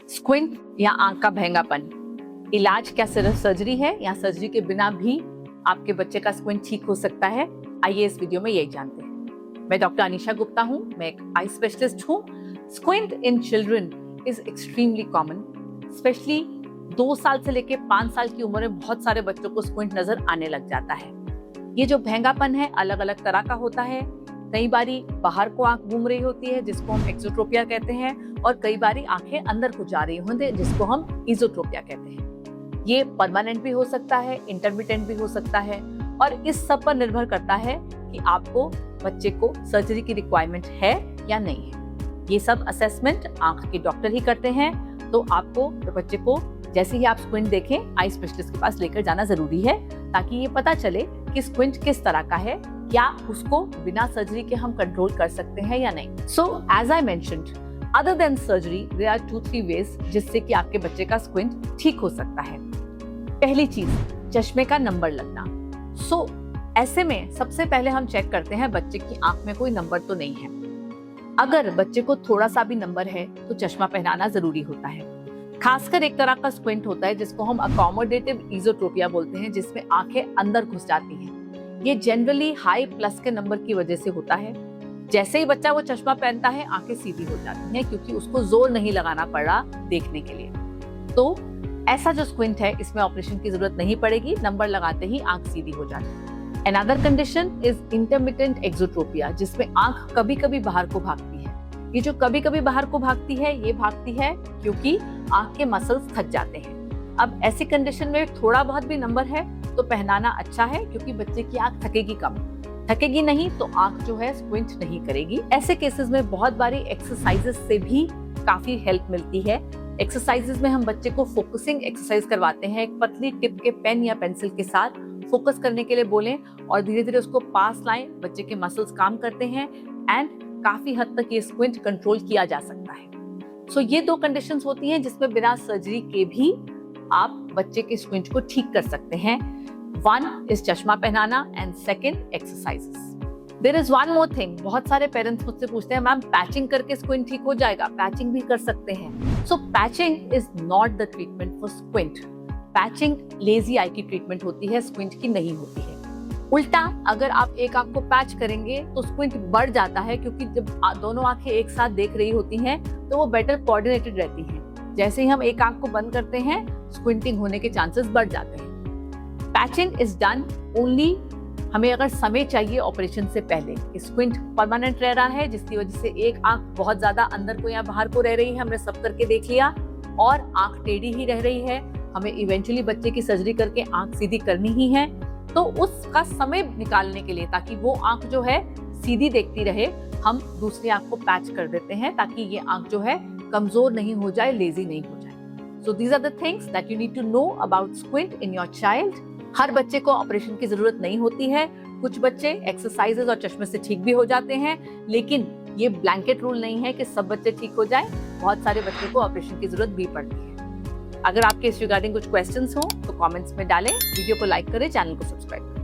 Squint या आंख का भैंगापन, इलाज क्या सिर्फ सर्जरी है या सर्जरी के बिना भी आपके बच्चे का स्क्विंट ठीक हो सकता है? आइए इस वीडियो में यही जानते हैं। मैं डॉक्टर अनीशा गुप्ता हूँ, मैं एक आई स्पेशलिस्ट हूँ। Squint in children is extremely common, specially 2 साल से लेकर 5 साल की उम्र में बहुत सारे बच्चों को स्क्विंट नजर आने लग जाता है। ये जो भैंगापन है अलग अलग तरह का होता है। कई बारी बाहर को आंख घूम रही होती है जिसको हम एक्सोट्रोपिया कहते हैं, और कई बारी आंखें अंदर को जा रही होती है जिसको हम इजोट्रोपिया कहते हैं। ये परमानेंट भी हो सकता है, इंटरमिटेंट भी हो सकता है, और इस सब पर निर्भर करता है कि आपको बच्चे को सर्जरी की रिक्वायरमेंट है या नहीं है। ये सब असेसमेंट आंख के डॉक्टर ही करते हैं, तो आपको बच्चे को जैसे ही आप स्क्विंट देखें आई स्पेशलिस्ट के पास लेकर जाना जरूरी है, ताकि ये पता चले कि स्क्विंट किस तरह का है, क्या उसको बिना सर्जरी के हम कंट्रोल कर सकते हैं या नहीं। So as I mentioned, other than surgery there are 2-3 ways जिससे कि आपके बच्चे का स्क्विंट ठीक हो सकता है। पहली चीज, चश्मे का नंबर लगना। सो ऐसे में सबसे पहले हम चेक करते हैं बच्चे की आंख में कोई नंबर तो नहीं है। अगर बच्चे को थोड़ा सा भी नंबर है तो चश्मा पहनाना जरूरी होता है। खासकर एक तरह का स्क्विंट होता है जिसको हम अकोमोडेटिव इजोट्रोपिया बोलते हैं, जिसमें आंखें अंदर घुस जाती हैं। ये जनरली हाई प्लस के नंबर की वजह से होता है। जैसे ही बच्चा वो चश्मा पहनता है आंखें सीधी हो जाती हैं, क्योंकि उसको जोर नहीं लगाना पड़ रहा देखने के लिए। तो ऐसा जो स्क्विंट है इसमें ऑपरेशन की जरूरत नहीं पड़ेगी, नंबर लगाते ही आंख सीधी हो जाती है। Another condition is intermittent exotropia, जिसमें आंख कभी कभी बाहर को भागती है। ये जो कभी कभी बाहर को भागती है, ये भागती है क्योंकि आंख के मसल्स थक जाते हैं। अब ऐसी कंडीशन में थोड़ा बहुत भी नंबर है तो पहनाना अच्छा है, क्योंकि बच्चे की आंख थकेगी कम। थकेगी नहीं तो आंख जो है स्क्विंट नहीं करेगी। ऐसे केसेस में बहुत बारी एक्सरसाइजेस से भी काफी हेल्प मिलती है। एक्सरसाइजेस में हम बच्चे को फोकसिंग एक्सरसाइज करवाते हैं, एक पतली टिप के पेन या पेंसिल के साथ फोकस करने के लिए बोलें और धीरे धीरे उसको पास लाएं। बच्चे के मसल्स काम करते हैं एंड काफी हद तक ये स्क्विंट कंट्रोल किया जा सकता है। सो ये 2 कंडीशंस होती हैं जिसमें बिना सर्जरी के भी आप बच्चे के स्क्विंट को ठीक कर सकते हैं। 1 is चश्मा पहनाना and 2 exercises. There is one more thing. बहुत सारे पेरेंट्स मुझसे पूछते हैं, मैम पैचिंग करके स्क्विंट ठीक हो जाएगा? पैचिंग भी कर सकते हैं। So patching is not the treatment for squint. Patching lazy eye की ट्रीटमेंट होती है, स्क्विंट की नहीं होती है। उल्टा अगर आप एक आंख को पैच करेंगे तो स्क्विंट बढ़ जाता है, क्योंकि जब दोनों आंखें एक साथ देख रही होती हैं तो वो बेटर कोऑर्डिनेटेड रहती हैं। जैसे ही हम एक आंख को बंद करते हैं स्क्विंटिंग होने के चांसेस बढ़ जाते हैं। पैचिंग इज डन ओनली हमें अगर समय चाहिए ऑपरेशन से पहले। स्क्विंट परमानेंट रह रहा है जिसकी वजह से एक आंख बहुत ज्यादा अंदर को या बाहर को रह रही है, हमने सब करके देख लिया, और आंख टेढ़ी ही रह रही है, हमें इवेंचुअली बच्चे की सर्जरी करके आंख सीधी करनी ही है। तो उसका समय निकालने के लिए, ताकि वो आंख जो है सीधी देखती रहे, हम दूसरी आंख को पैच कर देते हैं ताकि ये आंख जो है कमजोर नहीं हो जाए, लेजी नहीं हो जाए। So these are the things that you need to know about squint in your child. हर बच्चे को ऑपरेशन की जरूरत नहीं होती है। कुछ बच्चे एक्सरसाइजेज और चश्मे से ठीक भी हो जाते हैं, लेकिन ये ब्लैंकेट रूल नहीं है कि सब बच्चे ठीक हो जाएं। बहुत सारे बच्चों को ऑपरेशन की जरूरत भी पड़ती है। अगर आपके इस रिगार्डिंग कुछ क्वेश्चंस हो तो कमेंट्स में डालें, वीडियो को लाइक करें, चैनल को सब्सक्राइब करें।